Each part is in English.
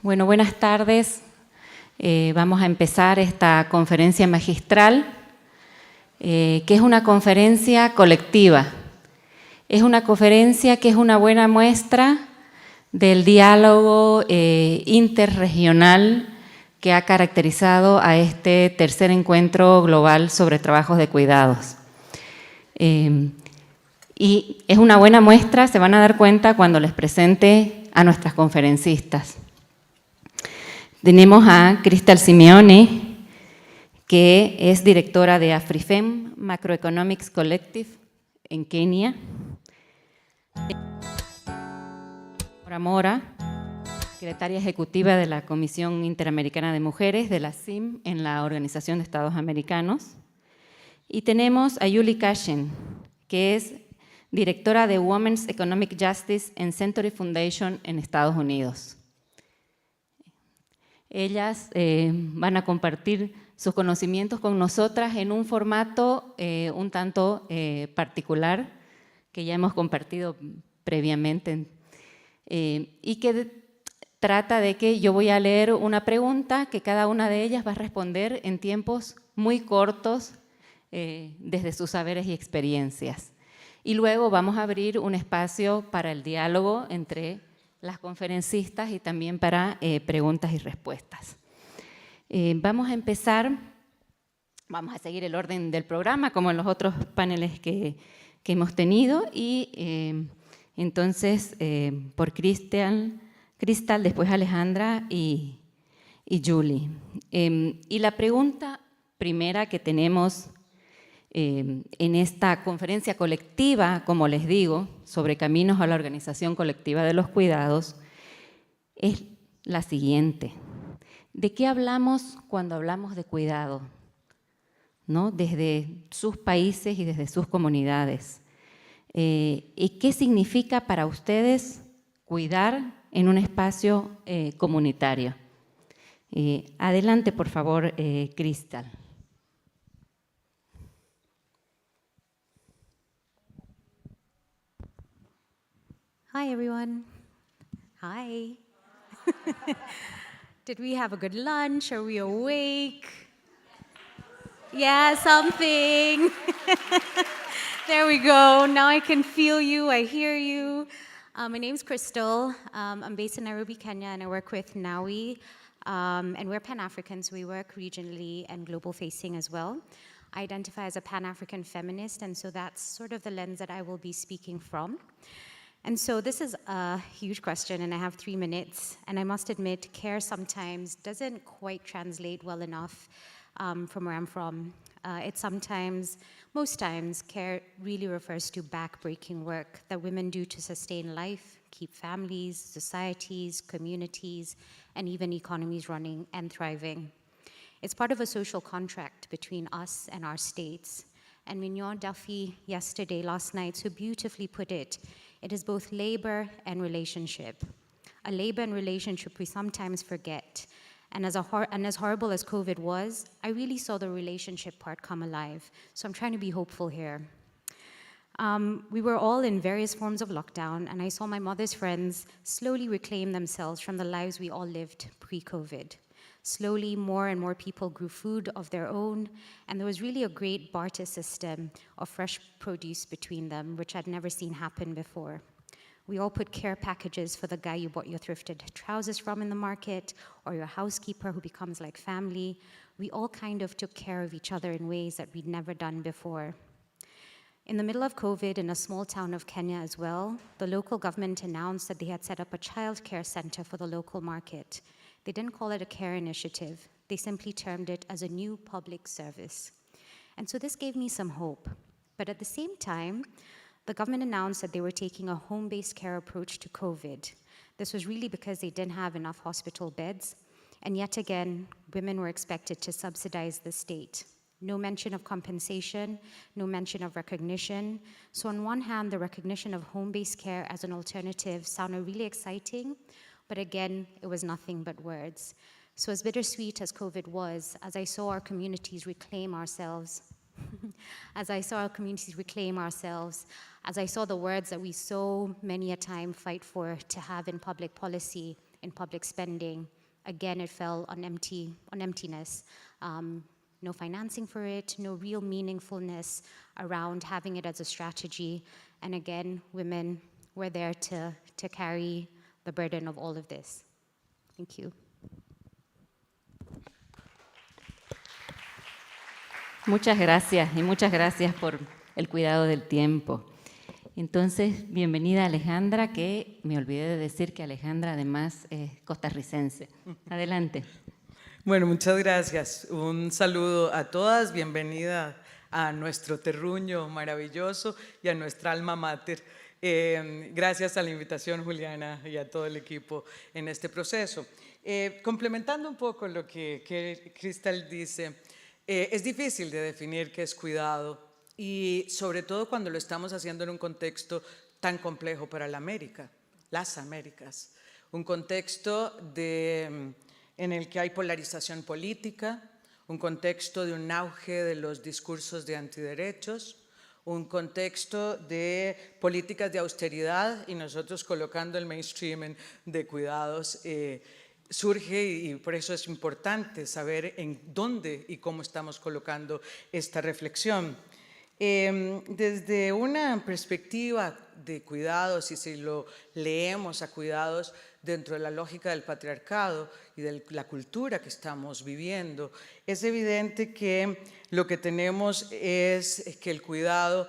Bueno, buenas tardes. Vamos a empezar esta conferencia magistral, que es una conferencia colectiva. Es una conferencia que es una buena muestra del diálogo interregional que ha caracterizado a este tercer encuentro global sobre trabajos de cuidados. Y es una buena muestra, se van a dar cuenta cuando les presente a nuestras conferencistas. Tenemos a Cristal Simeone, que es directora de AfriFem Macroeconomics Collective en Kenia. Mora, secretaria ejecutiva de la Comisión Interamericana de Mujeres, de la CIM, en la Organización de Estados Americanos. Y tenemos a Julie Cashen, que es directora de Women's Economic Justice en Century Foundation en Estados Unidos. Ellas van a compartir sus conocimientos con nosotras en un formato un tanto particular, que ya hemos compartido previamente, y que trata de que yo voy a leer una pregunta que cada una de ellas va a responder en tiempos muy cortos desde sus saberes y experiencias. Y luego vamos a abrir un espacio para el diálogo entre las conferencistas y también para preguntas y respuestas. Vamos a empezar, vamos a seguir el orden del programa como en los otros paneles que hemos tenido y entonces por Cristal, después Alejandra y Julie. Y la pregunta primera que tenemos en esta conferencia colectiva, como les digo, sobre Caminos a la organización colectiva de los cuidados, es la siguiente. ¿De qué hablamos cuando hablamos de cuidado? ¿No? Desde sus países y desde sus comunidades. ¿Y qué significa para ustedes cuidar en un espacio comunitario? Adelante, por favor, Cristal. Hi, everyone. Hi. Did we have a good lunch? Are we awake? Yeah, something. There we go. Now I can feel you. I hear you. My name's Crystal. I'm based in Nairobi, Kenya, and I work with NAWI. And we're Pan-Africans. We work regionally and global-facing as well. I identify as a Pan-African feminist, and so that's sort of the lens that I will be speaking from. And so this is a huge question, and I have 3 minutes. And I must admit, care sometimes doesn't quite translate well enough from where I'm from. It sometimes, most times, care really refers to back-breaking work that women do to sustain life, keep families, societies, communities, and even economies running and thriving. It's part of a social contract between us and our states. And Mignon Duffy last night, so beautifully put it. It is both labor and relationship. A labor and relationship we sometimes forget. And as horrible as COVID was, I really saw the relationship part come alive. So I'm trying to be hopeful here. We were all in various forms of lockdown, and I saw my mother's friends slowly reclaim themselves from the lives we all lived pre-COVID. Slowly, more and more people grew food of their own, and there was really a great barter system of fresh produce between them, which I'd never seen happen before. We all put care packages for the guy you bought your thrifted trousers from in the market, or your housekeeper who becomes like family. We all kind of took care of each other in ways that we'd never done before. In the middle of COVID, in a small town of Kenya as well, the local government announced that they had set up a child care center for the local market. They didn't call it a care initiative. They simply termed it as a new public service. And so this gave me some hope. But at the same time, the government announced that they were taking a home-based care approach to COVID. This was really because they didn't have enough hospital beds. And yet again, women were expected to subsidize the state. No mention of compensation, no mention of recognition. So on one hand, the recognition of home-based care as an alternative sounded really exciting, but again, it was nothing but words. So as bittersweet as COVID was, as I saw our communities reclaim ourselves, as I saw the words that we so many a time fight for to have in public policy, in public spending, again, it fell on emptiness. No financing for it, no real meaningfulness around having it as a strategy. And again, women were there to carry the burden of all of this. Thank you. Muchas gracias y muchas gracias por el cuidado del tiempo. Entonces, bienvenida Alejandra, que me olvidé de decir que Alejandra además es costarricense. Adelante. Bueno, muchas gracias. Un saludo a todas, bienvenida a nuestro terruño maravilloso y a nuestra alma mater. Gracias a la invitación, Juliana, y a todo el equipo en este proceso. Complementando un poco lo que Cristal dice, es difícil de definir qué es cuidado y sobre todo cuando lo estamos haciendo en un contexto tan complejo para las Américas. Un contexto en el que hay polarización política, un contexto de un auge de los discursos de antiderechos, un contexto de políticas de austeridad y nosotros colocando el mainstream de cuidados surge y por eso es importante saber en dónde y cómo estamos colocando esta reflexión. Desde una perspectiva de cuidados, y si lo leemos a cuidados dentro de la lógica del patriarcado y de la cultura que estamos viviendo, es evidente que lo que tenemos es que el cuidado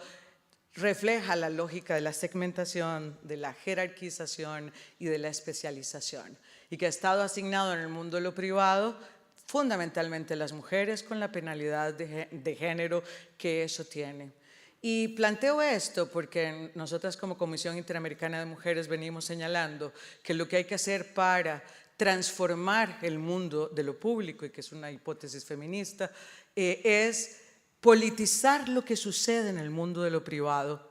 refleja la lógica de la segmentación, de la jerarquización y de la especialización, y que ha estado asignado en el mundo de lo privado fundamentalmente las mujeres con la penalidad de género que eso tiene. Y planteo esto porque nosotras como Comisión Interamericana de Mujeres venimos señalando que lo que hay que hacer para transformar el mundo de lo público, y que es una hipótesis feminista, es politizar lo que sucede en el mundo de lo privado,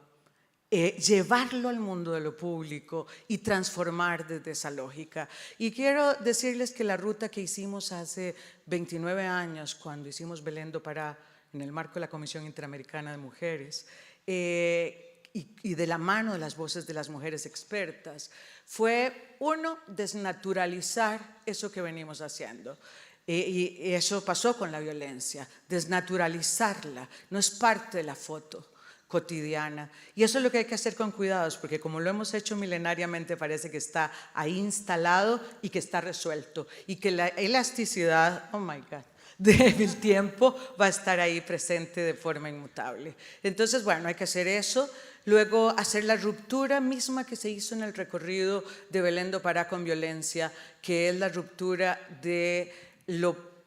llevarlo al mundo de lo público y transformar desde esa lógica. Y quiero decirles que la ruta que hicimos hace 29 años, cuando hicimos Belén do Pará, en el marco de la Comisión Interamericana de Mujeres, y de la mano de las voces de las mujeres expertas, fue, uno, desnaturalizar eso que venimos haciendo. Y eso pasó con la violencia, desnaturalizarla, no es parte de la foto cotidiana. Y eso es lo que hay que hacer con cuidados, porque como lo hemos hecho milenariamente, parece que está ahí instalado y que está resuelto, y que la elasticidad, oh my God, del tiempo va a estar ahí presente de forma inmutable. Entonces, bueno, hay que hacer eso. Luego, hacer la ruptura misma que se hizo en el recorrido de Belén do Pará con violencia, que es la ruptura de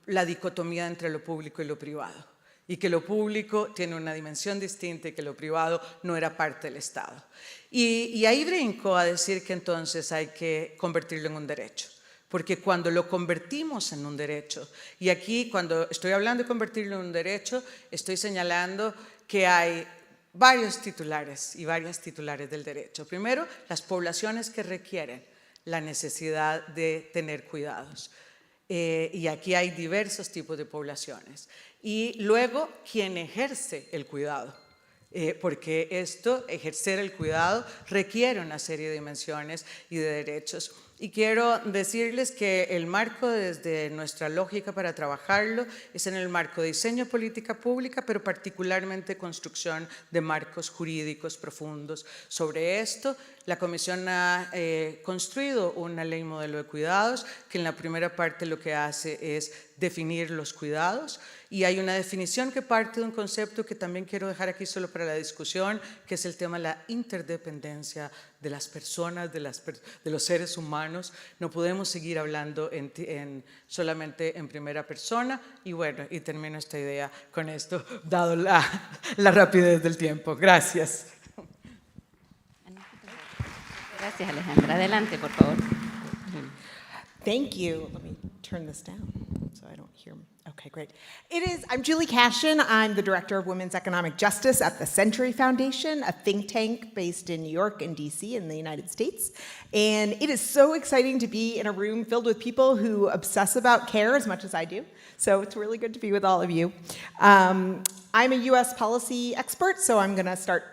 la dicotomía entre lo público y lo privado, y que lo público tiene una dimensión distinta y que lo privado no era parte del Estado. Y ahí brinco a decir que entonces hay que convertirlo en un derecho, porque cuando lo convertimos en un derecho, y aquí cuando estoy hablando de convertirlo en un derecho, estoy señalando que hay varios titulares y varias titulares del derecho. Primero, las poblaciones que requieren la necesidad de tener cuidados. Y aquí hay diversos tipos de poblaciones. Y luego, quien ejerce el cuidado, porque ejercer el cuidado requiere una serie de dimensiones y de derechos. Y quiero decirles que el marco desde nuestra lógica para trabajarlo es en el marco de diseño de política pública, pero particularmente construcción de marcos jurídicos profundos. Sobre esto, la Comisión ha construido una ley modelo de cuidados que en la primera parte lo que hace es definir los cuidados, y hay una definición que parte de un concepto que también quiero dejar aquí solo para la discusión, que es el tema de la interdependencia de las personas, de los seres humanos. No podemos seguir hablando solamente en primera persona. Y bueno, y termino esta idea con esto, dado la rapidez del tiempo. Gracias. Gracias, Alejandra. Adelante, por favor. Thank you. Let me turn this down so I don't hear. Okay, great. I'm Julie Cashin. I'm the Director of Women's Economic Justice at the Century Foundation, a think tank based in New York and DC in the United States. And it is so exciting to be in a room filled with people who obsess about care as much as I do. So it's really good to be with all of you. I'm a US policy expert, so I'm going to start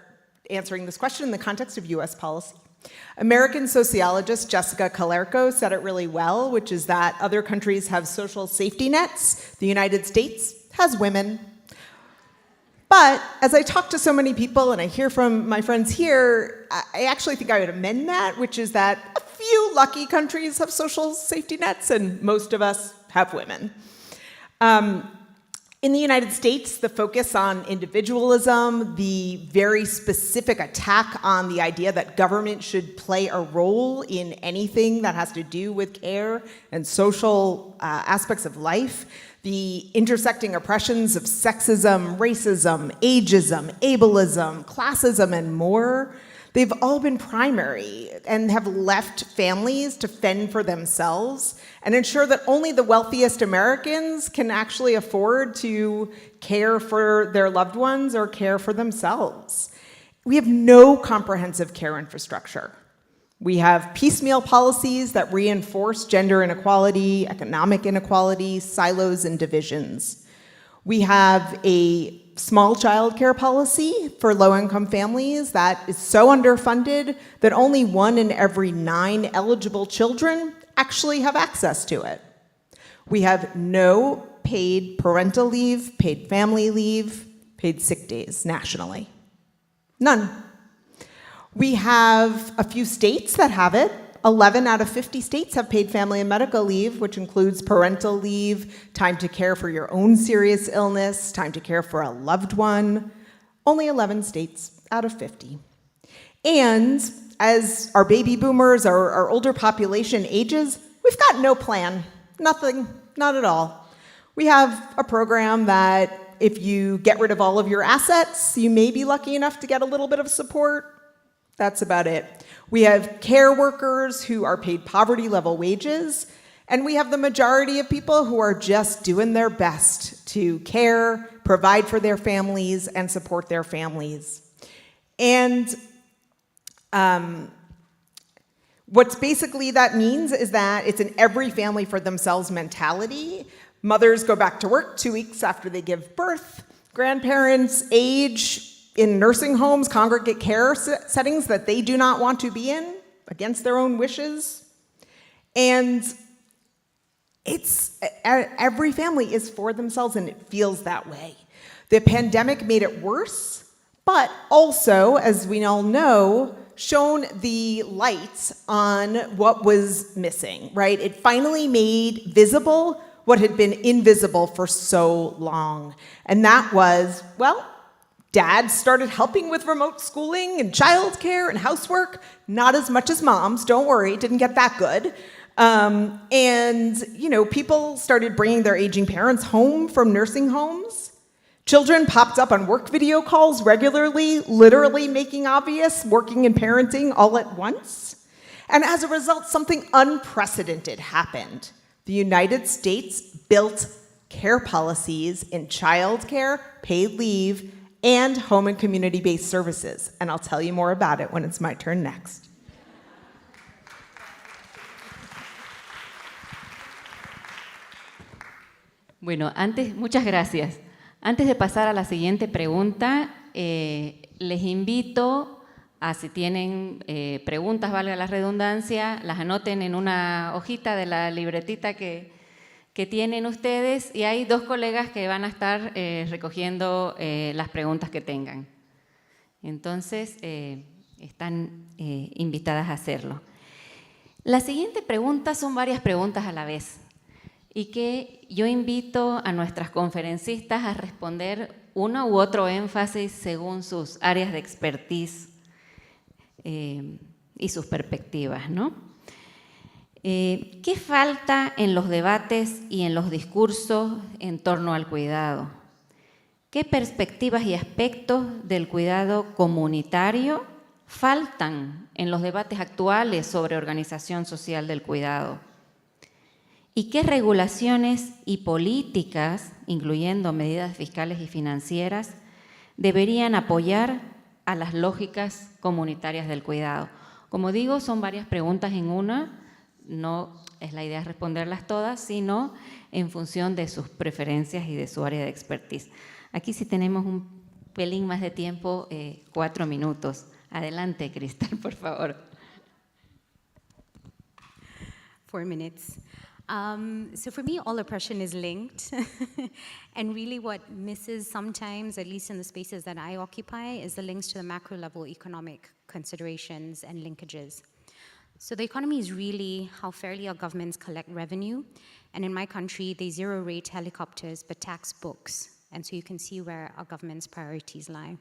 answering this question in the context of US policy. American sociologist Jessica Calerco said it really well, which is that other countries have social safety nets. The United States has women. But as I talk to so many people and I hear from my friends here, I actually think I would amend that, which is that a few lucky countries have social safety nets and most of us have women. In the United States, the focus on individualism, the very specific attack on the idea that government should play a role in anything that has to do with care and social aspects of life, the intersecting oppressions of sexism, racism, ageism, ableism, classism, and more, they've all been primary and have left families to fend for themselves and ensure that only the wealthiest Americans can actually afford to care for their loved ones or care for themselves. We have no comprehensive care infrastructure. We have piecemeal policies that reinforce gender inequality, economic inequality, silos, and divisions. We have a small child care policy for low-income families that is so underfunded that only 1 in every 9 eligible children actually have access to it. We have no paid parental leave, paid family leave, paid sick days nationally. None. We have a few states that have it. 11 out of 50 states have paid family and medical leave, which includes parental leave, time to care for your own serious illness, time to care for a loved one. Only 11 states out of 50. And as our baby boomers, our older population ages, we've got no plan. Nothing, not at all. We have a program that if you get rid of all of your assets, you may be lucky enough to get a little bit of support. That's about it. We have care workers who are paid poverty level wages, and we have the majority of people who are just doing their best to care, provide for their families, and support their families. And what's basically that means is that it's an every family for themselves mentality. Mothers go back to work 2 weeks after they give birth. Grandparents age in nursing homes, congregate care settings that they do not want to be in, against their own wishes. And every family is for themselves, and it feels that way. The pandemic made it worse, but also, as we all know, shone the light on what was missing, right? It finally made visible what had been invisible for so long. And that was, well, dads started helping with remote schooling and childcare and housework. Not as much as moms, don't worry, it didn't get that good. And people started bringing their aging parents home from nursing homes. Children popped up on work video calls regularly, literally making obvious working and parenting all at once. And as a result, something unprecedented happened. The United States built care policies in childcare, paid leave, and home and community-based services. And I'll tell you more about it when it's my turn next. Bueno, muchas gracias. Antes de pasar a la siguiente pregunta, les invito a, si tienen preguntas, valga la redundancia, las anoten en una hojita de la libretita que tienen ustedes, y hay 2 colegas que van a estar recogiendo las preguntas que tengan. Entonces, están invitadas a hacerlo. La siguiente pregunta son varias preguntas a la vez, y que yo invito a nuestras conferencistas a responder uno u otro énfasis según sus áreas de expertise y sus perspectivas, ¿no? ¿Qué falta en los debates y en los discursos en torno al cuidado? ¿Qué perspectivas y aspectos del cuidado comunitario faltan en los debates actuales sobre organización social del cuidado? ¿Y qué regulaciones y políticas, incluyendo medidas fiscales y financieras, deberían apoyar a las lógicas comunitarias del cuidado? Como digo, son varias preguntas en una. No es la idea responderlas todas, sino en función de sus preferencias y de su área de expertise. Aquí sí tenemos un pelín más de tiempo, 4 minutos. Adelante, Cristal, por favor. 4 minutes. So for me, all oppression is linked. And really what misses sometimes, at least in the spaces that I occupy, is the links to the macro level economic considerations and linkages. So the economy is really how fairly our governments collect revenue. And in my country, they zero rate helicopters, but tax books. And so you can see where our government's priorities lie.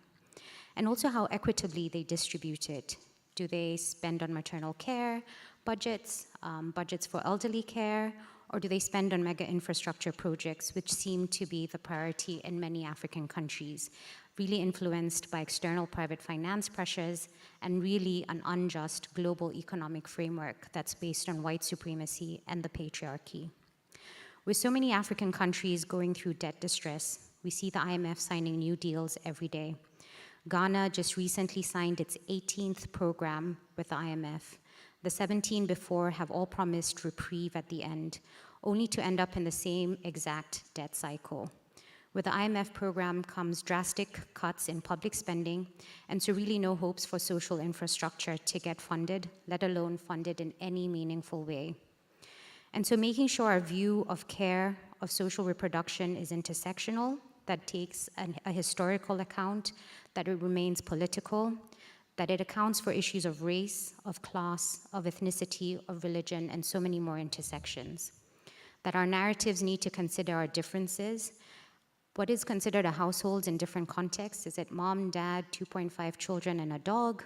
And also how equitably they distribute it. Do they spend on maternal care budgets, budgets for elderly care, or do they spend on mega infrastructure projects, which seem to be the priority in many African countries, really influenced by external private finance pressures and really an unjust global economic framework that's based on white supremacy and the patriarchy. With so many African countries going through debt distress, we see the IMF signing new deals every day. Ghana just recently signed its 18th program with the IMF. The 17 before have all promised reprieve at the end, only to end up in the same exact debt cycle. With the IMF program comes drastic cuts in public spending, and so really no hopes for social infrastructure to get funded, let alone funded in any meaningful way. And so making sure our view of care, of social reproduction is intersectional, that takes a historical account, that it remains political, that it accounts for issues of race, of class, of ethnicity, of religion, and so many more intersections. That our narratives need to consider our differences. What is considered a household in different contexts? Is it mom, dad, 2.5 children, and a dog?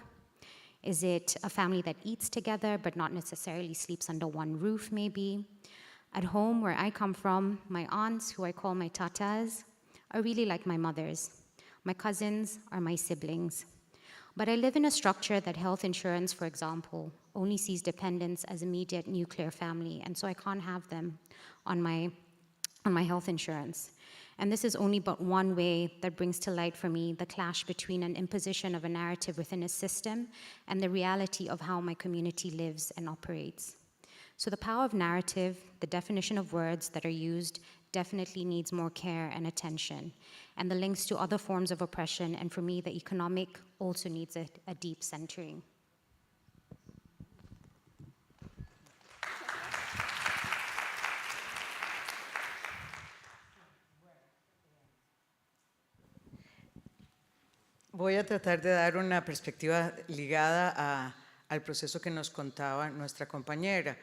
Is it a family that eats together but not necessarily sleeps under one roof, maybe? At home, where I come from, my aunts, who I call my tatas, are really like my mothers. My cousins are my siblings. But I live in a structure that health insurance, for example, only sees dependents as immediate nuclear family, and so I can't have them on my health insurance. And this is only but one way that brings to light for me the clash between an imposition of a narrative within a system and the reality of how my community lives and operates. So the power of narrative, the definition of words that are used, definitely needs more care and attention. And the links to other forms of oppression, and for me, the economic, also needs a deep centering. Voy a tratar de dar una perspectiva ligada al proceso que nos contaba nuestra compañera.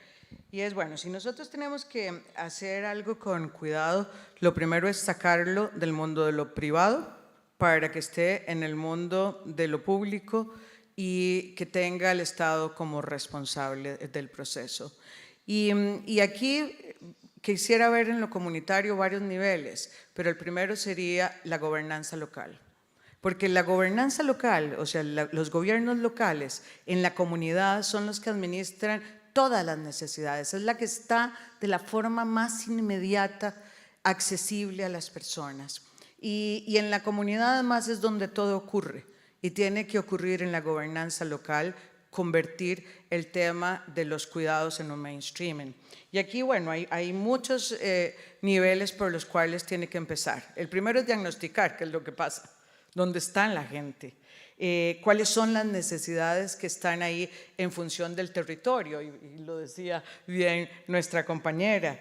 Y es, bueno, si nosotros tenemos que hacer algo con cuidado, lo primero es sacarlo del mundo de lo privado para que esté en el mundo de lo público y que tenga al Estado como responsable del proceso. Y aquí quisiera ver en lo comunitario varios niveles, pero el primero sería la gobernanza local. Porque la gobernanza local, o sea, los gobiernos locales en la comunidad son los que administran todas las necesidades, es la que está de la forma más inmediata accesible a las personas. Y en la comunidad además es donde todo ocurre y tiene que ocurrir en la gobernanza local, convertir el tema de los cuidados en un mainstreaming. Y aquí, bueno, hay muchos niveles por los cuales tiene que empezar. El primero es diagnosticar qué es lo que pasa, dónde está la gente. Cuáles son las necesidades que están ahí en función del territorio, y lo decía bien nuestra compañera,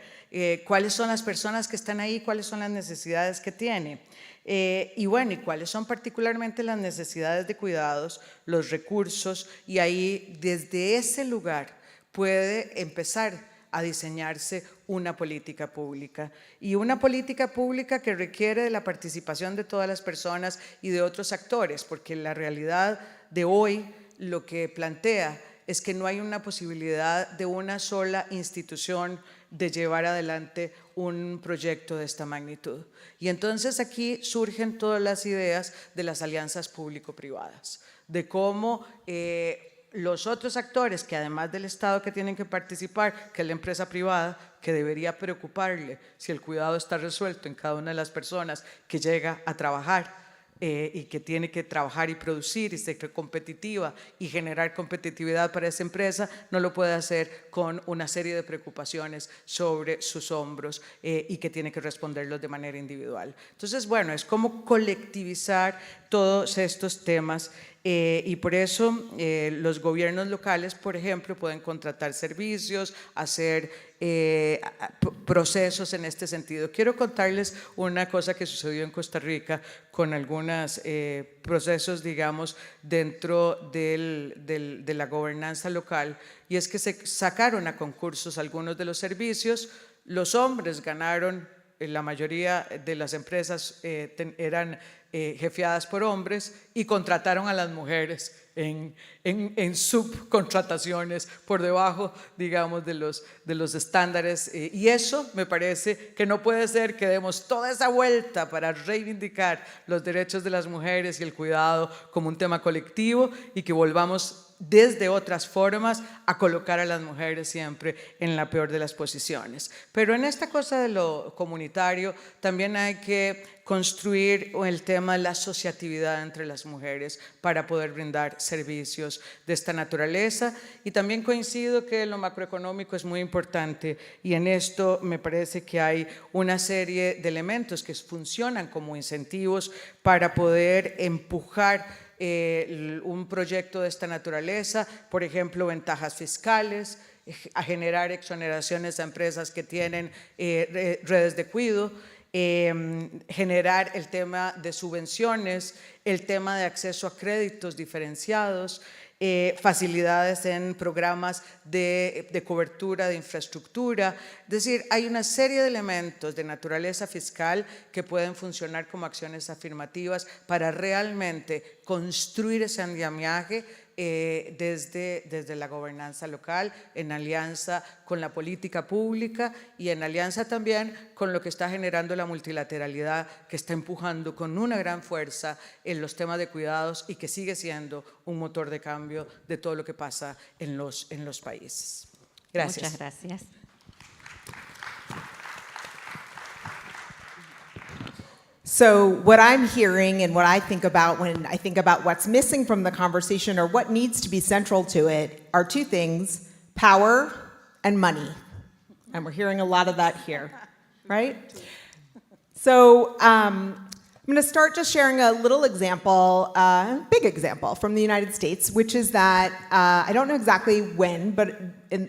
cuáles son las personas que están ahí, cuáles son las necesidades que tiene, y bueno, y cuáles son particularmente las necesidades de cuidados, los recursos, y ahí desde ese lugar puede empezar a diseñarse una política pública, y una política pública que requiere de la participación de todas las personas y de otros actores, porque la realidad de hoy lo que plantea es que no hay una posibilidad de una sola institución de llevar adelante un proyecto de esta magnitud. Y entonces aquí surgen todas las ideas de las alianzas público-privadas, de cómo los otros actores que además del Estado que tienen que participar, que es la empresa privada, que debería preocuparle si el cuidado está resuelto en cada una de las personas que llega a trabajar y que tiene que trabajar y producir y ser competitiva y generar competitividad para esa empresa, no lo puede hacer con una serie de preocupaciones sobre sus hombros y que tiene que responderlos de manera individual. Entonces, bueno, es como colectivizar todos estos temas Y por eso los gobiernos locales, por ejemplo, pueden contratar servicios, hacer procesos en este sentido. Quiero contarles una cosa que sucedió en Costa Rica con algunos procesos, digamos, dentro de la gobernanza local, y es que se sacaron a concursos algunos de los servicios. Los hombres ganaron, la mayoría de las empresas eran jefeadas por hombres, y contrataron a las mujeres en subcontrataciones por debajo, digamos, de los estándares. Y eso me parece que no puede ser que demos toda esa vuelta para reivindicar los derechos de las mujeres y el cuidado como un tema colectivo, y que volvamos desde otras formas a colocar a las mujeres siempre en la peor de las posiciones. Pero en esta cosa de lo comunitario también hay que construir el tema de la asociatividad entre las mujeres para poder brindar servicios de esta naturaleza. Y también coincido que lo macroeconómico es muy importante, y en esto me parece que hay una serie de elementos que funcionan como incentivos para poder empujar un proyecto de esta naturaleza. Por ejemplo, ventajas fiscales, a generar exoneraciones a empresas que tienen redes de cuidado, generar el tema de subvenciones, el tema de acceso a créditos diferenciados, facilidades en programas de cobertura de infraestructura. Es decir, hay una serie de elementos de naturaleza fiscal que pueden funcionar como acciones afirmativas para realmente construir ese andamiaje desde la gobernanza local, en alianza con la política pública y en alianza también con lo que está generando la multilateralidad, que está empujando con una gran fuerza en los temas de cuidados y que sigue siendo un motor de cambio de todo lo que pasa en los países. Gracias. Muchas gracias. So what I'm hearing and what I think about when I think about what's missing from the conversation or what needs to be central to it are two things: power and money. And we're hearing a lot of that here, right? So I'm going to start just sharing a little example, big example from the United States, which is that I don't know exactly when, but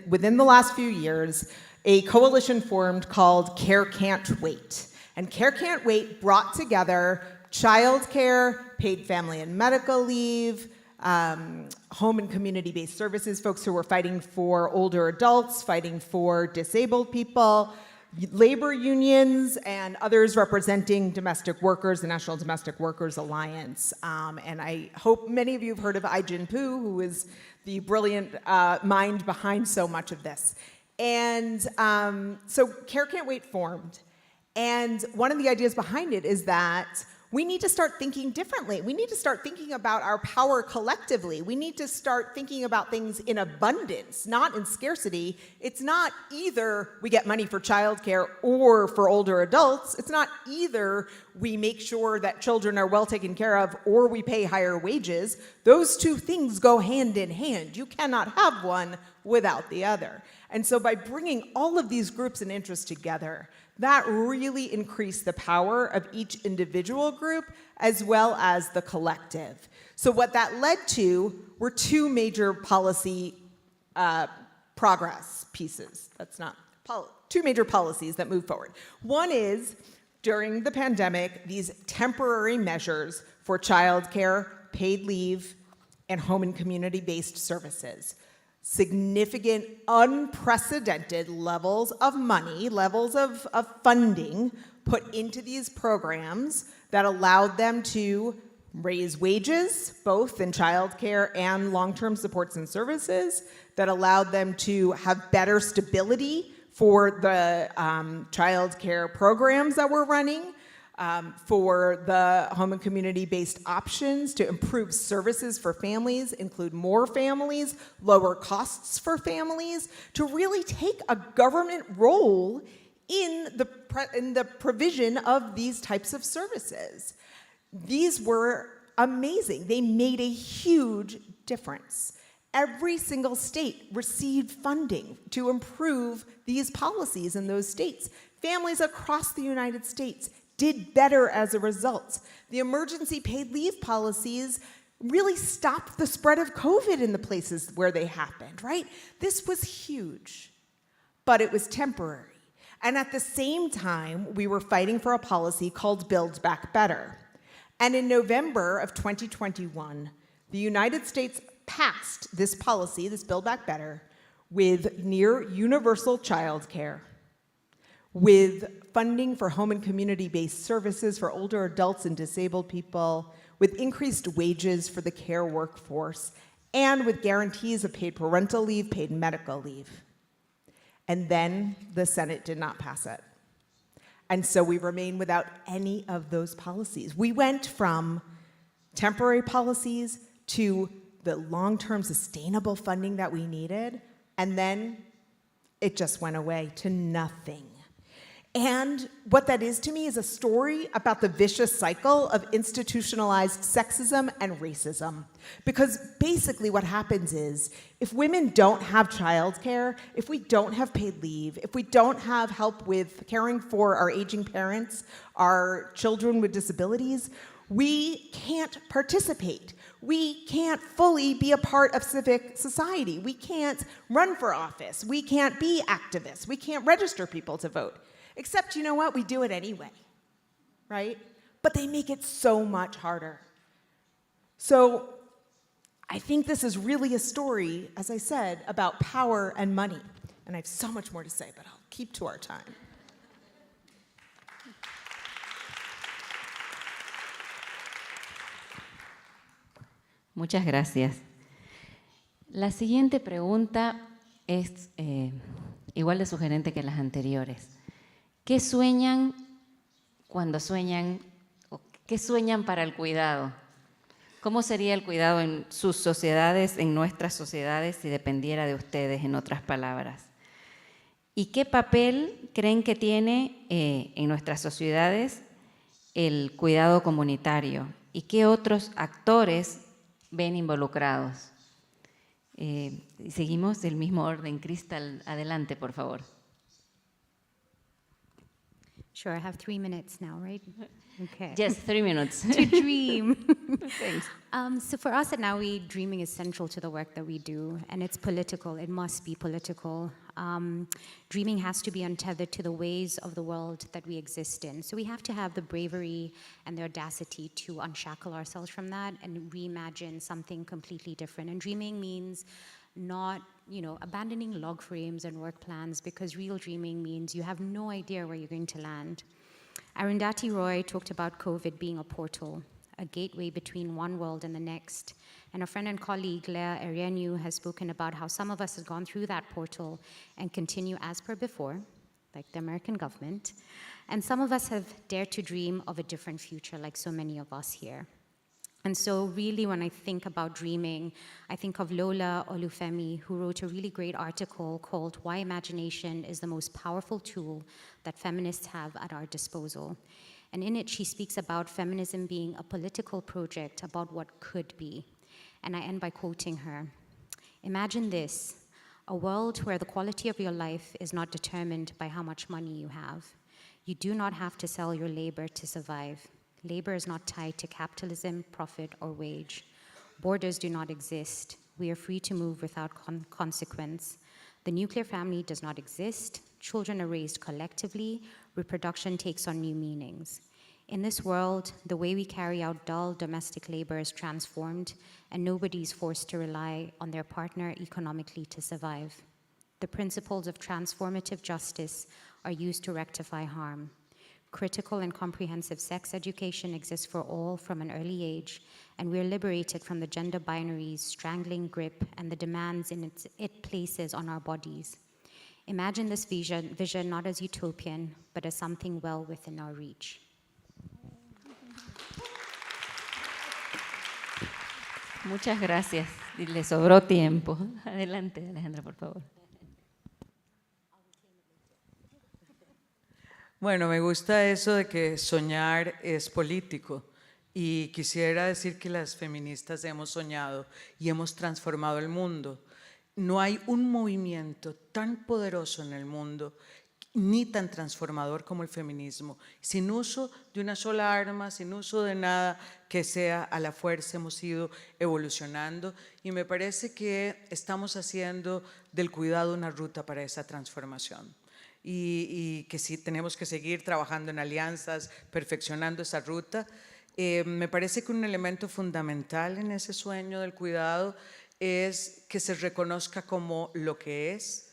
within the last few years, a coalition formed called Care Can't Wait. And Care Can't Wait brought together childcare, paid family and medical leave, home and community-based services, folks who were fighting for older adults, fighting for disabled people, labor unions, and others representing domestic workers, the National Domestic Workers Alliance. And I hope many of you have heard of Ai-jen Poo, who is the brilliant mind behind so much of this. And so Care Can't Wait formed. And one of the ideas behind it is that we need to start thinking differently. We need to start thinking about our power collectively. We need to start thinking about things in abundance, not in scarcity. It's not either we get money for childcare or for older adults. It's not either we make sure that children are well taken care of or we pay higher wages. Those two things go hand in hand. You cannot have one without the other. And so by bringing all of these groups and interests together, that really increased the power of each individual group as well as the collective. So what that led to were two major policy progress pieces. Two major policies that move forward. One is, during the pandemic, these temporary measures for childcare, paid leave, and home and community-based services. Significant, unprecedented levels of money, levels of funding put into these programs that allowed them to raise wages, both in childcare and long-term supports and services, that allowed them to have better stability for the childcare programs that we're running, for the home and community-based options to improve services for families, include more families, lower costs for families, to really take a government role in the provision of these types of services. These were amazing. They made a huge difference. Every single state received funding to improve these policies in those states. Families across the United States did better as a result. The emergency paid leave policies really stopped the spread of COVID in the places where they happened, right? This was huge, but it was temporary. And at the same time, we were fighting for a policy called Build Back Better. And in November of 2021, the United States passed this policy, this Build Back Better, with near universal childcare, with funding for home and community-based services for older adults and disabled people, with increased wages for the care workforce, and with guarantees of paid parental leave, paid medical leave. And then the Senate did not pass it. And so we remain without any of those policies. We went from temporary policies to the long-term sustainable funding that we needed, and then it just went away to nothing. And what that is to me is a story about the vicious cycle of institutionalized sexism and racism. Because basically what happens is, if women don't have childcare, if we don't have paid leave, if we don't have help with caring for our aging parents, our children with disabilities, we can't participate. We can't fully be a part of civic society. We can't run for office. We can't be activists. We can't register people to vote. Except, you know what? We do it anyway, right? But they make it so much harder. So I think this is really a story, as I said, about power and money. And I have so much more to say, but I'll keep to our time. Muchas gracias. La siguiente pregunta es igual de sugerente que las anteriores. ¿Qué sueñan cuando sueñan, o qué sueñan para el cuidado? ¿Cómo sería el cuidado en sus sociedades, en nuestras sociedades, si dependiera de ustedes, en otras palabras? ¿Y qué papel creen que tiene en nuestras sociedades el cuidado comunitario? ¿Y qué otros actores ven involucrados? Seguimos el mismo orden. Crystal, adelante, por favor. Sure, I have 3 minutes now, right? Okay. Yes, 3 minutes. To dream. Thanks. So for us at NowWe, dreaming is central to the work that we do, and it's political. It must be political. Dreaming has to be untethered to the ways of the world that we exist in. So we have to have the bravery and the audacity to unshackle ourselves from that and reimagine something completely different. And dreaming means not, abandoning log frames and work plans, because real dreaming means you have no idea where you're going to land. Arundhati Roy talked about COVID being a portal, a gateway between one world and the next. And a friend and colleague, Leah Erienu, has spoken about how some of us have gone through that portal and continue as per before, like the American government. And some of us have dared to dream of a different future, like so many of us here. And so really, when I think about dreaming, I think of Lola Olufemi, who wrote a really great article called Why Imagination is the Most Powerful Tool That Feminists Have at Our Disposal. And in it, she speaks about feminism being a political project about what could be. And I end by quoting her. Imagine this, a world where the quality of your life is not determined by how much money you have. You do not have to sell your labor to survive. Labor is not tied to capitalism, profit, or wage. Borders do not exist. We are free to move without consequence. The nuclear family does not exist. Children are raised collectively. Reproduction takes on new meanings. In this world, the way we carry out dull domestic labor is transformed, and nobody is forced to rely on their partner economically to survive. The principles of transformative justice are used to rectify harm. Critical and comprehensive sex education exists for all from an early age, and we are liberated from the gender binaries, strangling grip, and the demands it places on our bodies. Imagine this vision not as utopian, but as something well within our reach. Muchas gracias. Y le sobró tiempo. Adelante, Alejandra, por favor. Bueno, me gusta eso de que soñar es político, y quisiera decir que las feministas hemos soñado y hemos transformado el mundo. No hay un movimiento tan poderoso en el mundo, ni tan transformador como el feminismo, sin uso de una sola arma, sin uso de nada que sea a la fuerza. Hemos ido evolucionando y me parece que estamos haciendo del cuidado una ruta para esa transformación. Y que sí tenemos que seguir trabajando en alianzas, perfeccionando esa ruta. Me parece que un elemento fundamental en ese sueño del cuidado es que se reconozca como lo que es,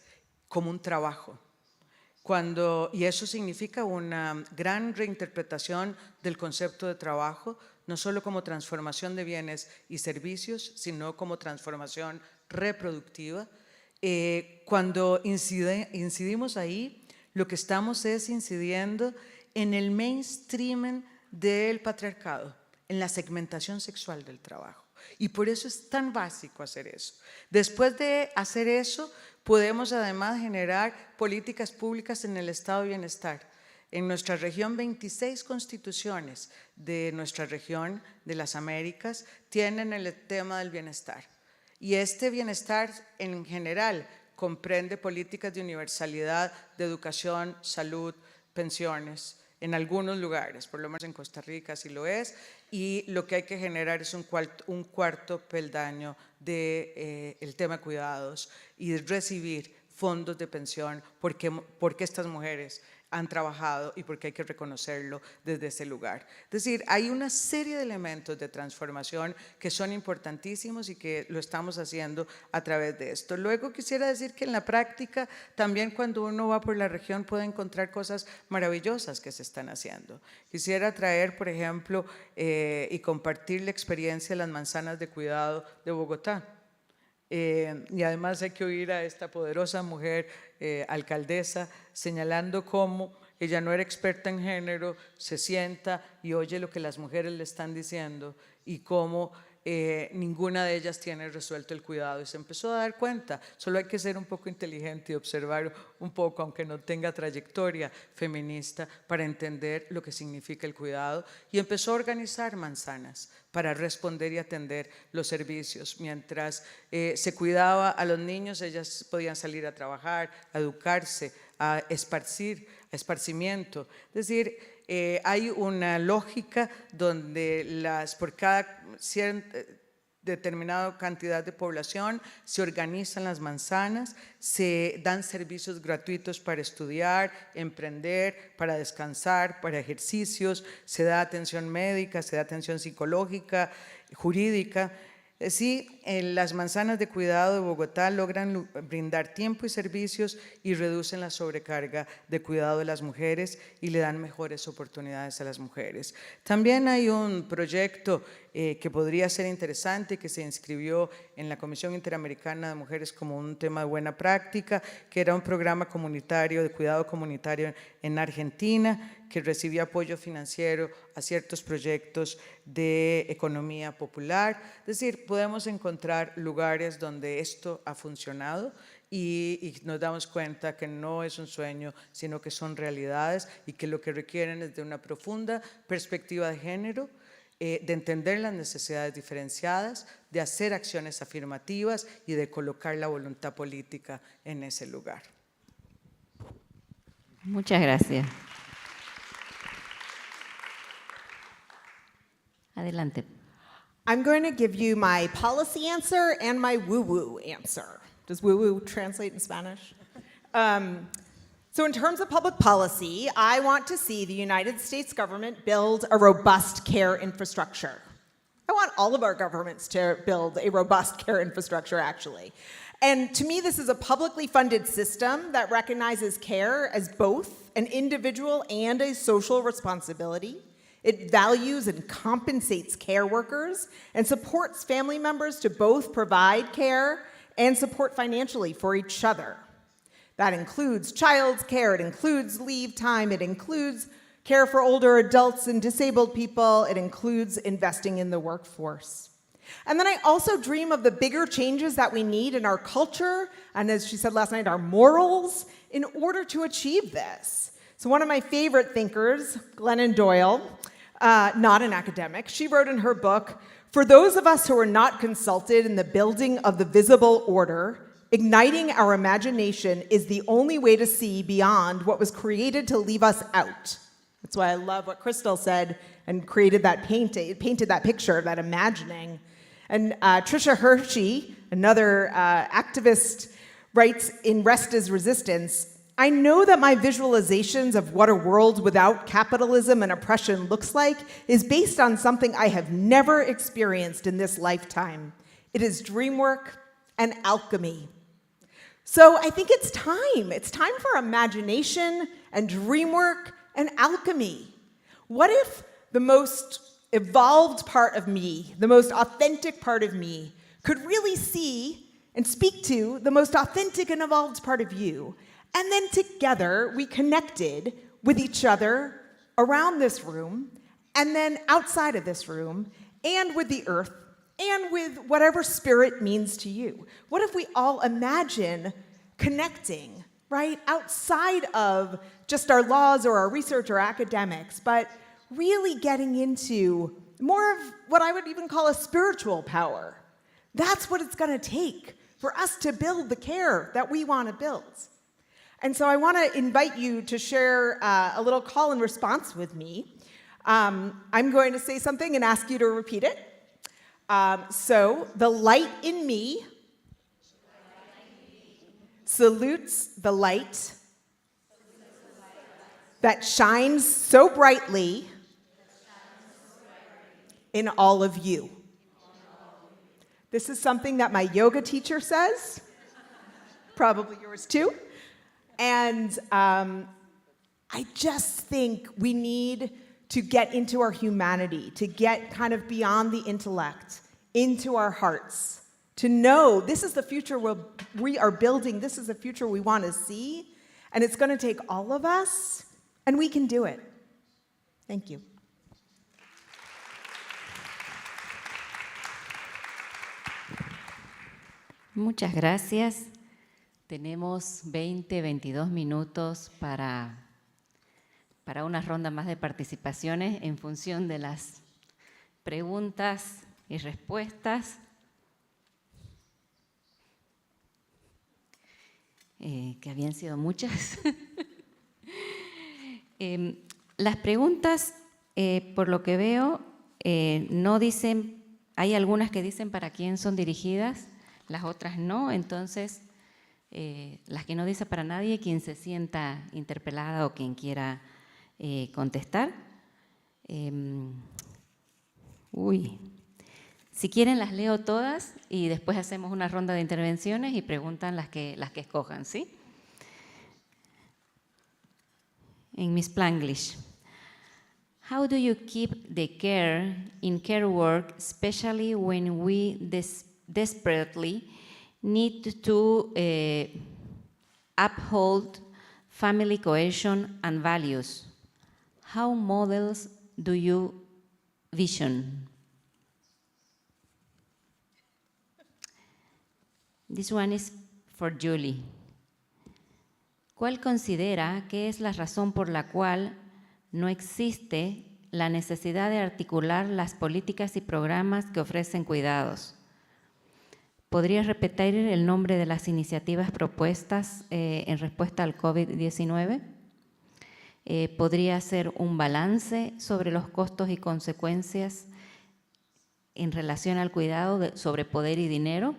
como un trabajo. Y eso significa una gran reinterpretación del concepto de trabajo, no solo como transformación de bienes y servicios, sino como transformación reproductiva. Cuando incidimos ahí, lo que estamos es incidiendo en el mainstreaming del patriarcado, en la segmentación sexual del trabajo. Y por eso es tan básico hacer eso. Después de hacer eso, podemos además generar políticas públicas en el estado de bienestar. En nuestra región, 26 constituciones de nuestra región de las Américas tienen el tema del bienestar. Y este bienestar en general comprende políticas de universalidad, de educación, salud, pensiones, en algunos lugares, por lo menos en Costa Rica así lo es, y lo que hay que generar es un cuarto peldaño del tema de cuidados y de recibir fondos de pensión porque estas mujeres han trabajado y porque hay que reconocerlo desde ese lugar. Es decir, hay una serie de elementos de transformación que son importantísimos y que lo estamos haciendo a través de esto. Luego quisiera decir que en la práctica también cuando uno va por la región puede encontrar cosas maravillosas que se están haciendo. Quisiera traer, por ejemplo, y compartir la experiencia de las manzanas de cuidado de Bogotá. Y además hay que oír a esta poderosa mujer alcaldesa señalando cómo ella no era experta en género, se sienta y oye lo que las mujeres le están diciendo y cómo ninguna de ellas tiene resuelto el cuidado y se empezó a dar cuenta. Solo hay que ser un poco inteligente y observar un poco, aunque no tenga trayectoria feminista, para entender lo que significa el cuidado, y empezó a organizar manzanas para responder y atender los servicios. Mientras se cuidaba a los niños, ellas podían salir a trabajar, a educarse, a esparcimiento. Es decir, hay una lógica donde por cada determinada cantidad de población se organizan las manzanas, se dan servicios gratuitos para estudiar, emprender, para descansar, para ejercicios, se da atención médica, se da atención psicológica, jurídica. Sí, las manzanas de cuidado de Bogotá logran brindar tiempo y servicios y reducen la sobrecarga de cuidado de las mujeres y le dan mejores oportunidades a las mujeres. También hay un proyecto que podría ser interesante, que se inscribió en la Comisión Interamericana de Mujeres como un tema de buena práctica, que era un programa comunitario de cuidado comunitario en Argentina, que recibía apoyo financiero a ciertos proyectos de economía popular. Es decir, podemos encontrar lugares donde esto ha funcionado y nos damos cuenta que no es un sueño, sino que son realidades y que lo que requieren es de una profunda perspectiva de género, de entender las necesidades diferenciadas, de hacer acciones afirmativas y de colocar la voluntad política en ese lugar. Muchas gracias. Adelante. I'm going to give you my policy answer and my woo-woo answer. Does woo-woo translate in Spanish? So in terms of public policy, I want to see the United States government build a robust care infrastructure. I want all of our governments to build a robust care infrastructure, actually. And to me, this is a publicly funded system that recognizes care as both an individual and a social responsibility. It values and compensates care workers and supports family members to both provide care and support financially for each other. That includes child's care, it includes leave time, it includes care for older adults and disabled people, it includes investing in the workforce. And then I also dream of the bigger changes that we need in our culture, and as she said last night, our morals, in order to achieve this. So one of my favorite thinkers, Glennon Doyle, not an academic, she wrote in her book, "For those of us who are not consulted in the building of the visible order, Igniting our imagination is the only way to see beyond what was created to leave us out. That's why I love what Crystal said and painted that picture of that imagining. And Tricia Hershey, another activist, writes in Rest is Resistance, I know that my visualizations of what a world without capitalism and oppression looks like is based on something I have never experienced in this lifetime. It is dream work and alchemy. So I think it's time. It's time for imagination and dream work and alchemy. What if the most evolved part of me, the most authentic part of me, could really see and speak to the most authentic and evolved part of you? And then together we connected with each other around this room, and then outside of this room, and with the earth, and with whatever spirit means to you. What if we all imagine connecting, right, outside of just our laws or our research or academics, but really getting into more of what I would even call a spiritual power. That's what it's going to take for us to build the care that we want to build. And so I want to invite you to share a little call and response with me. I'm going to say something and ask you to repeat it. So, the light in me salutes the light that shines so brightly in all of you. This is something that my yoga teacher says, probably yours too. And I just think we need to get into our humanity, to get kind of beyond the intellect, into our hearts, to know this is the future we are building, this is the future we want to see, and it's going to take all of us, and we can do it. Thank you. Muchas gracias. Tenemos 22 minutos para una ronda más de participaciones en función de las preguntas y respuestas. Que habían sido muchas. Las preguntas, por lo que veo, no dicen, hay algunas que dicen para quién son dirigidas, las otras no, entonces las que no dicen para nadie, quien se sienta interpelada o quien quiera contestar. Si quieren las leo todas y después hacemos una ronda de intervenciones y preguntan las que escojan, ¿sí? En mi Spanglish. How do you keep the care in care work, especially when we desperately need to uphold family cohesion and values? How models do you vision? This one is for Julie. ¿Cuál considera que es la razón por la cual no existe la necesidad de articular las políticas y programas que ofrecen cuidados? ¿Podrías repetir el nombre de las iniciativas propuestas en respuesta al COVID-19? ¿Podría hacer un balance sobre los costos y consecuencias en relación al cuidado sobre poder y dinero?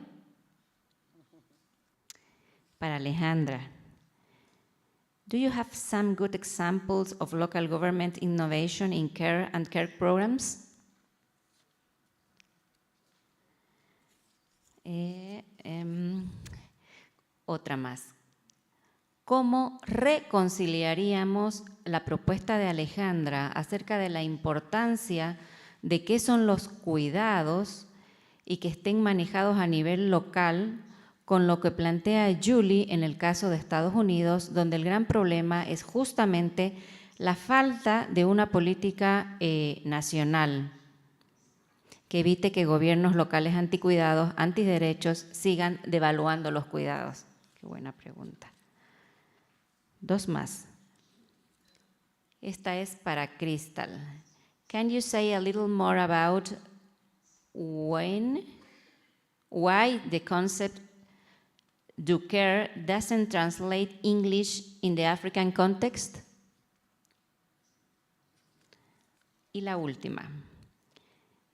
Para Alejandra. Do you have some good examples of local government innovation in care and care programs? Otra más. ¿Cómo reconciliaríamos la propuesta de Alejandra acerca de la importancia de qué son los cuidados y que estén manejados a nivel local con lo que plantea Julie en el caso de Estados Unidos, donde el gran problema es justamente la falta de una política nacional que evite que gobiernos locales anticuidados, antiderechos, sigan devaluando los cuidados? Qué buena pregunta. Dos más. Esta es para Crystal. Can you say a little more about why the concept do care doesn't translate English in the African context? Y la última.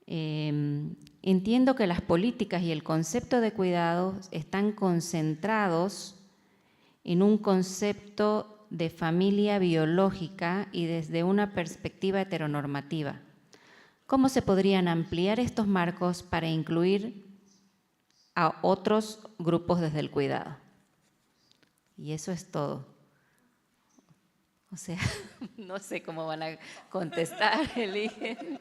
Entiendo que las políticas y el concepto de cuidados están concentrados en un concepto de familia biológica y desde una perspectiva heteronormativa. ¿Cómo se podrían ampliar estos marcos para incluir a otros grupos desde el cuidado? Y eso es todo. O sea, no sé cómo van a contestar, eligen.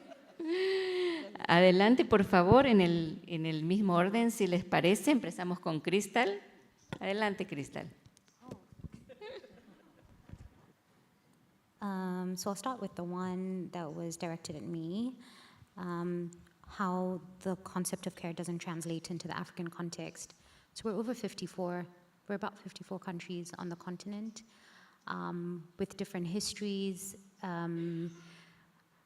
Adelante, por favor, en el mismo orden, si les parece. Empezamos con Crystal. Adelante, Crystal. So I'll start with the one that was directed at me, how the concept of care doesn't translate into the African context. So we're about 54 countries on the continent with different histories.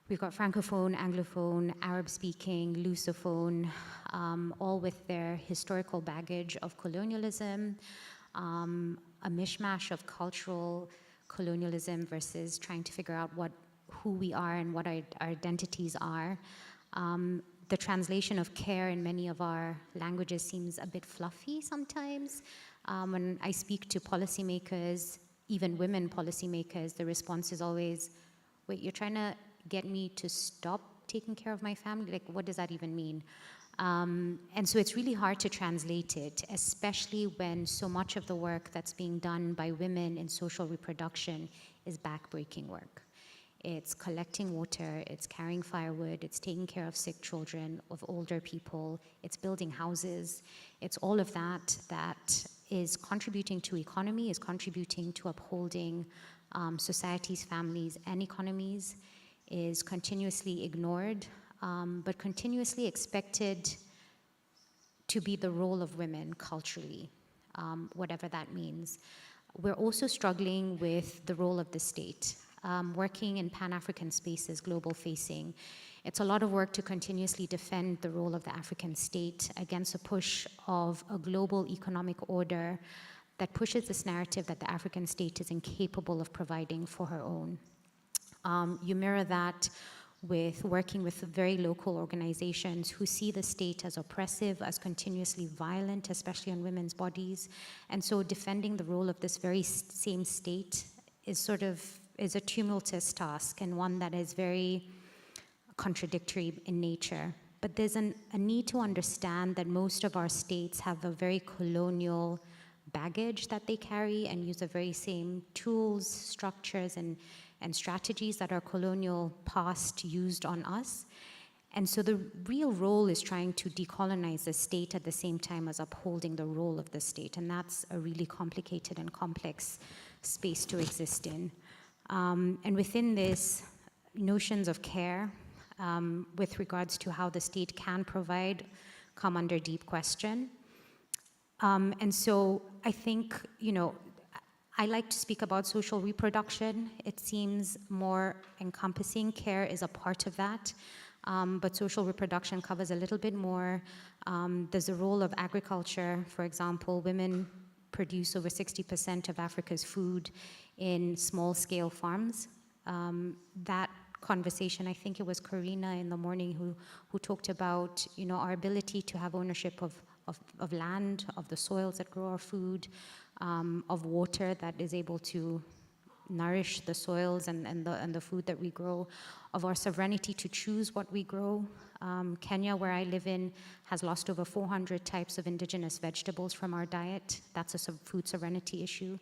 We've got Francophone, Anglophone, Arab-speaking, Lusophone, all with their historical baggage of colonialism, a mishmash of cultural colonialism versus trying to figure out who we are and what our identities are. The translation of care in many of our languages seems a bit fluffy sometimes. When I speak to policymakers, even women policymakers, the response is always, wait, you're trying to get me to stop taking care of my family? Like, what does that even mean? And so it's really hard to translate it, especially when so much of the work that's being done by women in social reproduction is backbreaking work. It's collecting water, it's carrying firewood, it's taking care of sick children, of older people, it's building houses. It's all of that that is contributing to economy, is contributing to upholding societies, families, and economies, is continuously ignored, but continuously expected to be the role of women culturally, whatever that means. We're also struggling with the role of the state. Working in Pan-African spaces, global facing, it's a lot of work to continuously defend the role of the African state against a push of a global economic order that pushes this narrative that the African state is incapable of providing for her own. You mirror that with working with very local organizations who see the state as oppressive, as continuously violent, especially on women's bodies. And so defending the role of this very same state is a tumultuous task and one that is very contradictory in nature. But there's a need to understand that most of our states have a very colonial baggage that they carry and use the very same tools, structures, and strategies that our colonial past used on us. And so the real role is trying to decolonize the state at the same time as upholding the role of the state. And that's a really complicated and complex space to exist in. And within this, notions of care with regards to how the state can provide come under deep question. And so I think, I like to speak about social reproduction. It seems more encompassing. Care is a part of that. But social reproduction covers a little bit more. There's the role of agriculture. For example, women produce over 60% of Africa's food in small-scale farms. That conversation, I think it was Karina in the morning who talked about, our ability to have ownership of land, of the soils that grow our food, of water that is able to nourish the soils and the food that we grow, of our sovereignty to choose what we grow. Kenya, where I live in, has lost over 400 types of indigenous vegetables from our diet. That's a food sovereignty issue.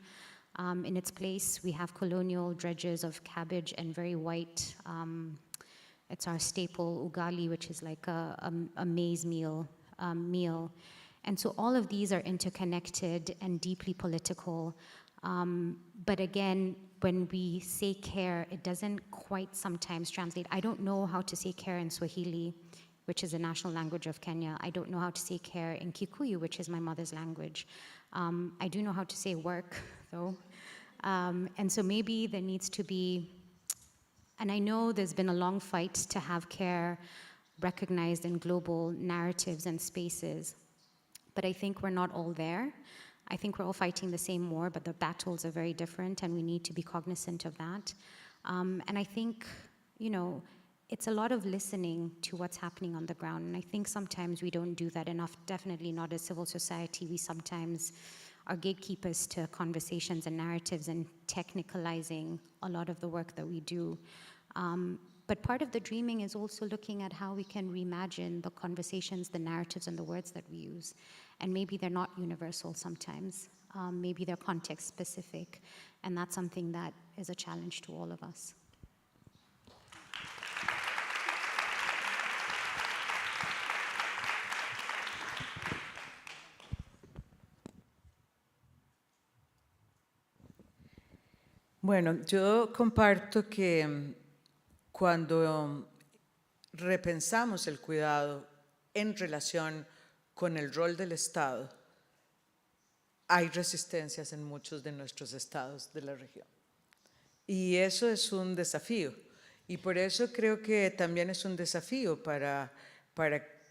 In its place, we have colonial dredges of cabbage and very white, it's our staple ugali, which is like a maize meal. And so all of these are interconnected and deeply political. But again, when we say care, it doesn't quite sometimes translate. I don't know how to say care in Swahili, which is the national language of Kenya. I don't know how to say care in Kikuyu, which is my mother's language. I do know how to say work, though. And so maybe there needs to be, and I know there's been a long fight to have care recognized in global narratives and spaces, but I think we're not all there. I think we're all fighting the same war, but the battles are very different, and we need to be cognizant of that. And I think, you know, it's a lot of listening to what's happening on the ground. And I think sometimes we don't do that enough, definitely not as civil society. We sometimes are gatekeepers to conversations and narratives and technicalizing a lot of the work that we do. But part of the dreaming is also looking at how we can reimagine the conversations, the narratives, and the words that we use. And maybe they're not universal sometimes. Maybe they're context specific. And that's something that is a challenge to all of us. Bueno, yo comparto que cuando repensamos el cuidado en relación con el rol del Estado, hay resistencias en muchos de nuestros estados de la región. Y eso es un desafío. Y por eso creo que también es un desafío para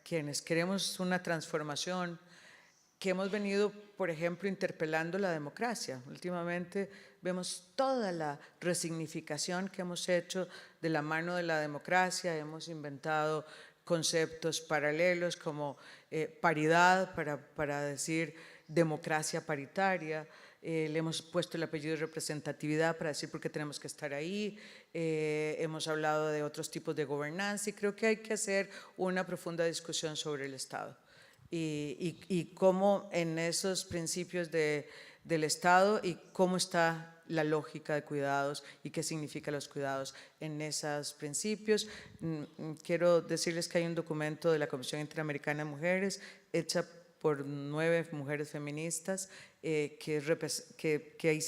quienes queremos una transformación, que hemos venido, por ejemplo, interpelando la democracia. Últimamente vemos toda la resignificación que hemos hecho de la mano de la democracia. Hemos inventado conceptos paralelos como paridad para decir democracia paritaria. Le hemos puesto el apellido de representatividad para decir por qué tenemos que estar ahí. Hemos hablado de otros tipos de gobernanza y creo que hay que hacer una profunda discusión sobre el Estado. Y cómo en esos principios del Estado y cómo está la lógica de cuidados y qué significan los cuidados en esos principios. Quiero decirles que hay un documento de la Comisión Interamericana de Mujeres hecha por 9 mujeres feministas que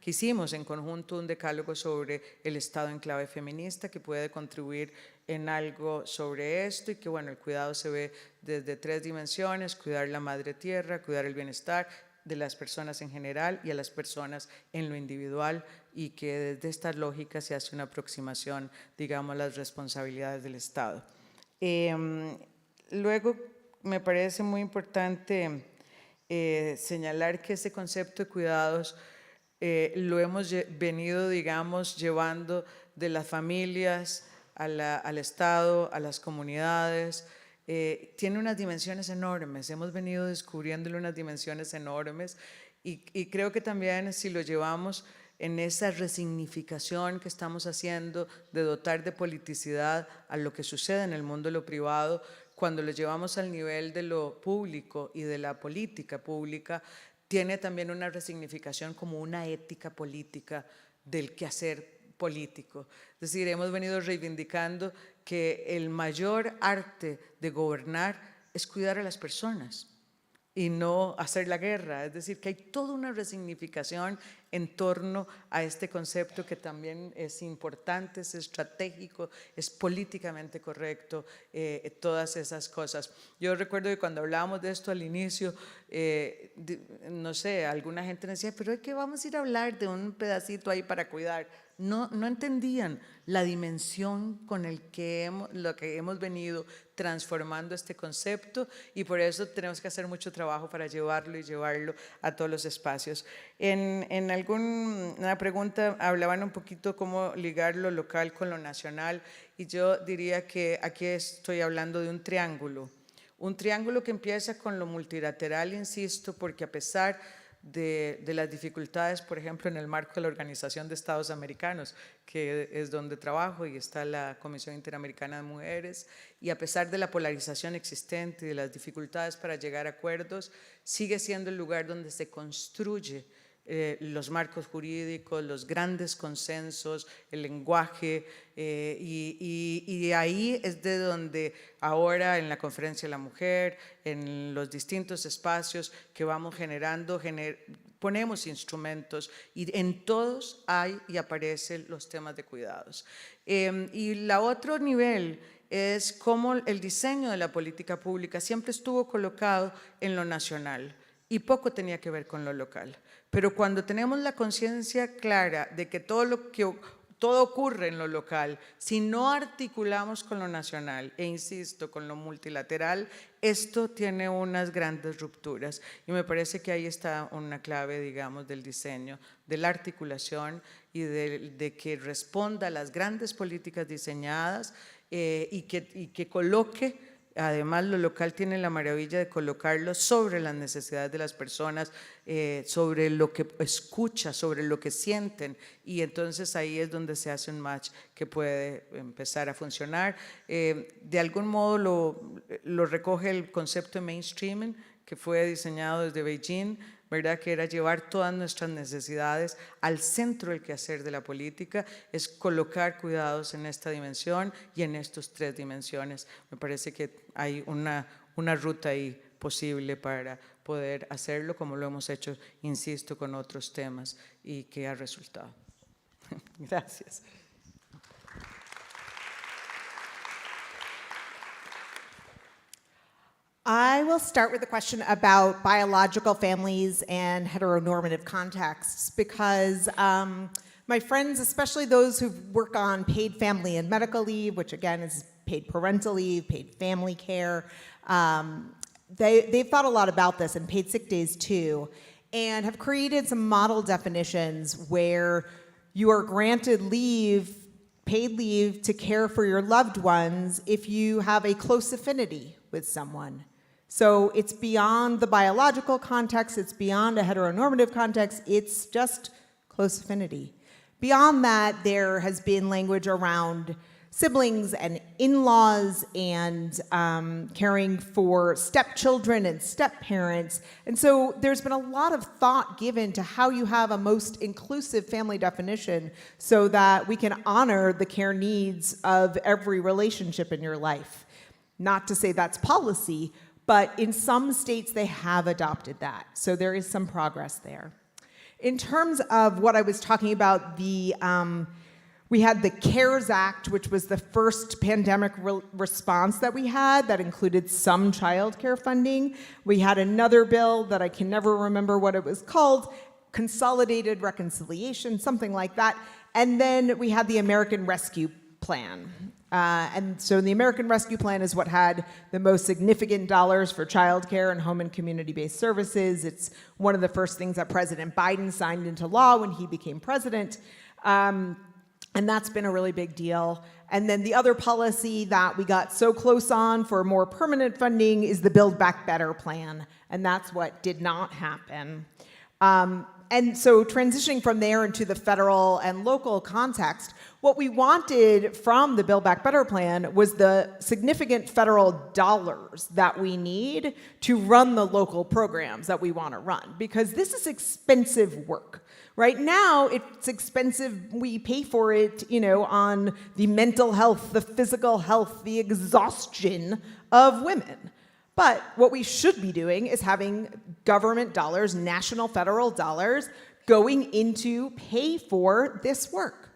hicimos en conjunto un decálogo sobre el Estado en clave feminista que puede contribuir en algo sobre esto y que bueno, el cuidado se ve desde 3 dimensiones: cuidar la madre tierra, cuidar el bienestar de las personas en general y a las personas en lo individual, y que desde esta lógica se hace una aproximación, digamos, a las responsabilidades del Estado. Luego me parece muy importante señalar que este concepto de cuidados lo hemos venido, digamos, llevando de las familias al Estado, a las comunidades. Tiene unas dimensiones enormes, hemos venido descubriéndole unas dimensiones enormes y creo que también si lo llevamos en esa resignificación que estamos haciendo de dotar de politicidad a lo que sucede en el mundo de lo privado, cuando lo llevamos al nivel de lo público y de la política pública, tiene también una resignificación como una ética política del quehacer político. Es decir, hemos venido reivindicando que el mayor arte de gobernar es cuidar a las personas y no hacer la guerra. Es decir, que hay toda una resignificación en torno a este concepto que también es importante, es estratégico, es políticamente correcto, todas esas cosas. Yo recuerdo que cuando hablábamos de esto al inicio, no sé, alguna gente decía, pero es que vamos a ir a hablar de un pedacito ahí para cuidar. No entendían la dimensión con lo que hemos venido transformando este concepto, y por eso tenemos que hacer mucho trabajo para llevarlo a todos los espacios. En alguna pregunta hablaban un poquito cómo ligar lo local con lo nacional, y yo diría que aquí estoy hablando de un triángulo que empieza con lo multilateral, insisto, porque a pesar de las dificultades, por ejemplo, en el marco de la Organización de Estados Americanos, que es donde trabajo y está la Comisión Interamericana de Mujeres, y a pesar de la polarización existente y de las dificultades para llegar a acuerdos, sigue siendo el lugar donde se construye los marcos jurídicos, los grandes consensos, el lenguaje, y ahí es de donde ahora en la Conferencia de la Mujer, en los distintos espacios que vamos generando, ponemos instrumentos y en todos hay y aparecen los temas de cuidados. Y el otro nivel es cómo el diseño de la política pública siempre estuvo colocado en lo nacional y poco tenía que ver con lo local. Pero cuando tenemos la conciencia clara de que todo lo que todo ocurre en lo local. Si no articulamos con lo nacional, e insisto, con lo multilateral, esto tiene unas grandes rupturas. Y me parece que ahí está una clave, digamos, del diseño, de la articulación y de que responda a las grandes políticas diseñadas y que coloque. Además, lo local tiene la maravilla de colocarlo sobre las necesidades de las personas, sobre lo que escucha, sobre lo que sienten, y entonces ahí es donde se hace un match que puede empezar a funcionar. De algún modo lo recoge el concepto de mainstreaming, que fue diseñado desde Beijing, ¿verdad? Que era llevar todas nuestras necesidades al centro del quehacer de la política, es colocar cuidados en esta dimensión y en estas 3 dimensiones. Me parece que hay una ruta ahí posible para poder hacerlo, como lo hemos hecho, insisto, con otros temas, y que ha resultado. Gracias. I will start with a question about biological families and heteronormative contexts, because my friends, especially those who work on paid family and medical leave, which again is paid parental leave, paid family care, they've thought a lot about this, and paid sick days too, and have created some model definitions where you are granted leave, paid leave, to care for your loved ones if you have a close affinity with someone. So it's beyond the biological context, it's beyond a heteronormative context, it's just close affinity. Beyond that, there has been language around siblings and in-laws and caring for stepchildren and step-parents. And so there's been a lot of thought given to how you have a most inclusive family definition so that we can honor the care needs of every relationship in your life. Not to say that's policy, but in some states they have adopted that. So there is some progress there. In terms of what I was talking about, we had the CARES Act, which was the first pandemic response that we had that included some childcare funding. We had another bill that I can never remember what it was called, Consolidated Reconciliation, something like that. And then we had the American Rescue Plan. And so the American Rescue Plan is what had the most significant dollars for childcare and home and community-based services. It's one of the first things that President Biden signed into law when he became president. And that's been a really big deal. And then the other policy that we got so close on for more permanent funding is the Build Back Better plan. And that's what did not happen. And so transitioning from there into the federal and local context, what we wanted from the Build Back Better plan was the significant federal dollars that we need to run the local programs that we want to run, because this is expensive work. Right now, it's expensive. We pay for it, on the mental health, the physical health, the exhaustion of women. But what we should be doing is having government dollars, national federal dollars, going into pay for this work.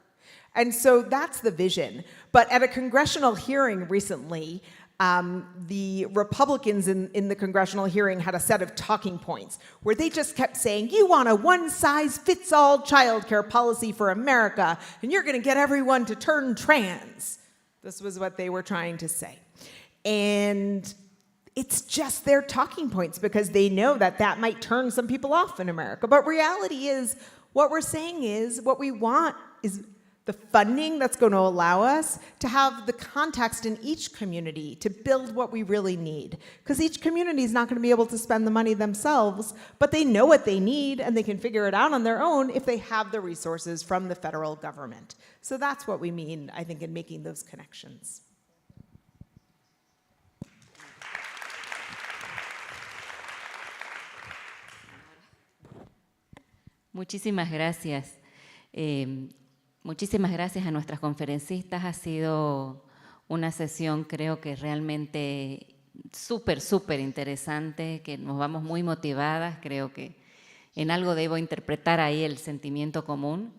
And so that's the vision. But at a congressional hearing recently, the Republicans in the congressional hearing had a set of talking points where they just kept saying, you want a one-size-fits-all childcare policy for America, and you're going to get everyone to turn trans. This was what they were trying to say. And it's just their talking points because they know that that might turn some people off in America. But reality is, what we're saying is, what we want is the funding that's going to allow us to have the context in each community to build what we really need. Because each community is not going to be able to spend the money themselves, but they know what they need and they can figure it out on their own if they have the resources from the federal government. So that's what we mean, I think, in making those connections. Muchísimas gracias. Muchísimas gracias a nuestras conferencistas. Ha sido una sesión, creo que realmente súper interesante, que nos vamos muy motivadas. Creo que en algo debo interpretar ahí el sentimiento común.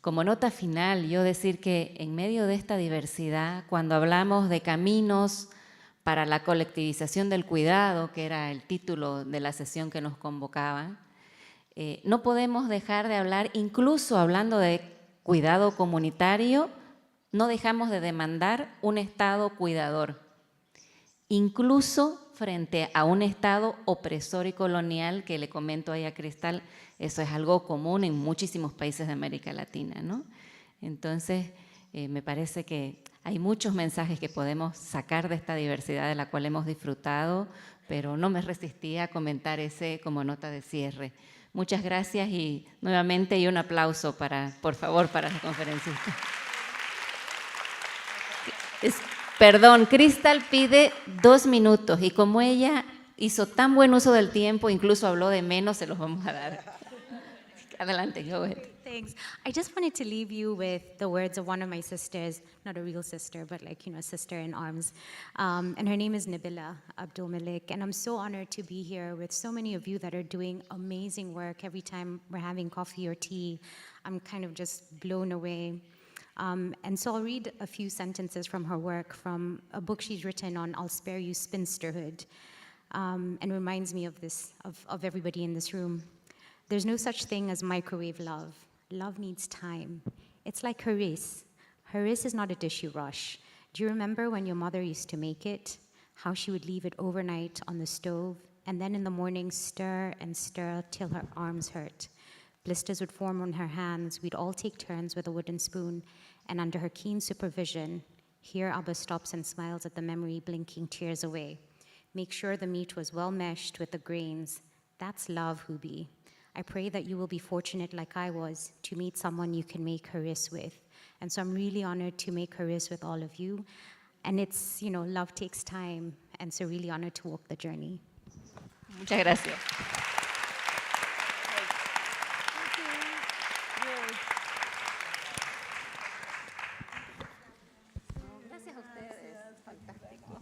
Como nota final, yo decir que en medio de esta diversidad, cuando hablamos de caminos para la colectivización del cuidado, que era el título de la sesión que nos convocaba, no podemos dejar de hablar, incluso hablando de cuidado comunitario, no dejamos de demandar un Estado cuidador, incluso frente a un Estado opresor y colonial, que le comento ahí a Cristal, eso es algo común en muchísimos países de América Latina, ¿no? Entonces, me parece que hay muchos mensajes que podemos sacar de esta diversidad de la cual hemos disfrutado, pero no me resistí a comentar ese como nota de cierre. Muchas gracias y nuevamente y un aplauso por favor, para la conferencista. Perdón, Cristal pide 2 minutos y como ella hizo tan buen uso del tiempo, incluso habló de menos, se los vamos a dar. Adelante, go ahead. Thanks. I just wanted to leave you with the words of one of my sisters, not a real sister, but like, you know, a sister in arms. And her name is Nabila Abdul Malik. And I'm so honored to be here with so many of you that are doing amazing work. Every time we're having coffee or tea, I'm kind of just blown away. And so I'll read a few sentences from her work, from a book she's written on I'll Spare You Spinsterhood, and reminds me of this, of everybody in this room. There's no such thing as microwave love. Love needs time. It's like haris. Haris is not a dish you rush. Do you remember when your mother used to make it? How she would leave it overnight on the stove, and then in the morning stir and stir till her arms hurt. Blisters would form on her hands. We'd all take turns with a wooden spoon, and under her keen supervision, here Abba stops and smiles at the memory, blinking tears away. Make sure the meat was well meshed with the grains. That's love, Hubi. I pray that you will be fortunate like I was to meet someone you can make haris with. And so I'm really honored to make haris with all of you. And it's, you know, love takes time, and so really honored to walk the journey. Muchas gracias. Gracias a ustedes, fantástico.